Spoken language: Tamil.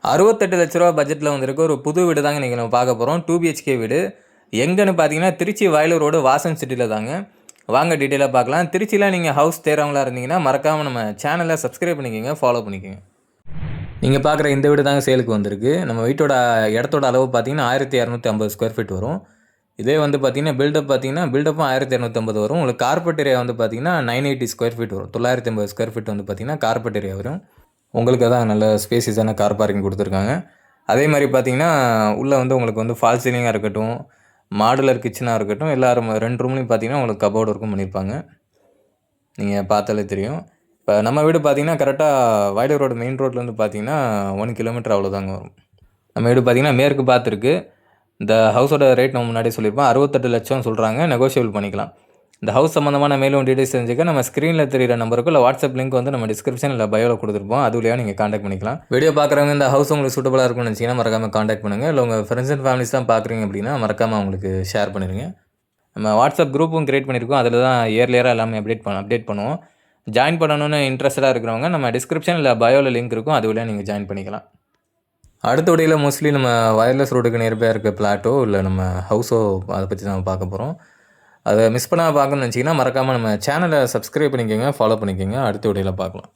68 லட்ச ரூபா பட்ஜெட்டில் வந்திருக்க ஒரு புது வீடு தாங்க இன்றைக்கி நம்ம பார்க்க போகிறோம். 2 பிஹெச்கே வீடு. எங்கன்னு பார்த்தீங்கன்னா, திருச்சி வயலூர் ரோடு வாசன் சிட்டியில் தாங்க. வாங்க டீட்டெயிலாக பார்க்கலாம். திருச்சியில் நீங்கள் ஹவுஸ் தேடுறவங்களா இருந்தீங்கன்னா, மறக்காமல் நம்ம சேனலை சப்ஸ்கிரைப் பண்ணிக்கோங்க, ஃபாலோ பண்ணிக்கோங்க. நீங்கள் பார்க்குற இந்த வீடு தாங்க சேலுக்கு வந்திருக்கு. நம்ம வீட்டோட இடத்தோட அளவு பார்த்தீங்கன்னா 1250 ஸ்கொயர் ஃபீட் வரும். இதே வந்து பார்த்தீங்கன்னா பில்டப்பும் 1250 வரும். உங்களுக்கு கார்பெட் ஏரியா வந்து பார்த்தீங்கன்னா 980 ஸ்கொயர் ஃபீட் வரும். 950 ஸ்கொயர் ஃபீட் வந்து பார்த்தீங்கன்னா கார்பெட் ஏரியா வரும். உங்களுக்கு தான் நல்ல ஸ்பேசியஸான கார் பார்க்கிங் கொடுத்துருக்காங்க. அதே மாதிரி பார்த்தீங்கன்னா உள்ளே வந்து உங்களுக்கு வந்து ஃபால் சீலிங்காக இருக்கட்டும், மாடுலர் கிச்சனாக இருக்கட்டும், எல்லாரும் 2 ரூம்லையும் பார்த்தீங்கன்னா உங்களுக்கு கபோர்டு ஒர்க்கும் பண்ணியிருப்பாங்க. நீங்கள் பார்த்தாலே தெரியும். இப்போ நம்ம வீடு பார்த்தீங்கன்னா கரெக்டாக வயலூர் ரோடு மெயின் ரோட்லேருந்து பார்த்தீங்கன்னா 1 கிலோமீட்டர் அவ்வளோதாங்க வரும். நம்ம வீடு பார்த்தீங்கன்னா மேற்கு பார்த்துருக்கு. இந்த ஹவுஸோட ரேட் நம்ம முன்னாடியே சொல்லியிருப்போம். 68 லட்சம் சொல்கிறாங்க. நெகோஷியபிள் பண்ணிக்கலாம். இந்த ஹவுஸ் சம்மந்தமான மேலும் டீடைல்ஸ் தெரிஞ்சுக்க நம்ம ஸ்க்ரீனில் தெரியிற நம்பருக்கு இல்லை வாட்ஸ்அப் லிங்க் வந்து நம்ம டிஸ்கிரிப்ஷன் இல்லை பயோவில் கொடுத்துருப்போம். அது வழியாக நீங்கள் காண்டாக்ட் பண்ணிக்கலாம். வீடியோ பார்க்குறவங்க இந்த ஹவுஸ் உங்களுக்கு சூட்டபுளாக இருக்கும்னு நினச்சிங்கன்னா மறக்காமல் காண்டாக்ட் பண்ணுங்கள். இல்லை உங்கள் ஃப்ரெண்ட்ஸ் அண்ட் ஃபேமிலிஸ் தான் பார்க்குறீங்க அப்படின்னா மறக்காமல் அவங்களுக்கு ஷேர் பண்ணிடுங்க. நம்ம வாட்ஸ்அப் குரூப்பும் கிரியேட் பண்ணியிருக்கோம். அதில் தான் இயர்லியராக எல்லாமே அப்டேட் பண்ணுவோம். ஜாயின் பண்ணணும்னு இன்ட்ரெஸ்டடாக இருக்கிறவங்க நம்ம டிஸ்கிரிப்ஷன் இல்லை பயோவில் லிங்க் இருக்கும். அது வழியாக நீங்கள் ஜாயின் பண்ணிக்கலாம். அடுத்த வீடியோவில் மோஸ்ட்லி நம்ம வயர்லெஸ் ரோடுக்கு நியர்பையாக இருக்க பிளாட்டோ இல்லை நம்ம ஹவுஸோ அதை பற்றி நம்ம பார்க்க போகிறோம். அதை மிஸ் பண்ணாமல் பார்க்கணும்னு நினச்சிங்கன்னா மறக்காமல் நம்ம சேனலை சப்ஸ்கிரைப் பண்ணிக்கோங்க, ஃபாலோ பண்ணிக்கோங்க. அடுத்த வீடியோவில் பார்க்கலாம்.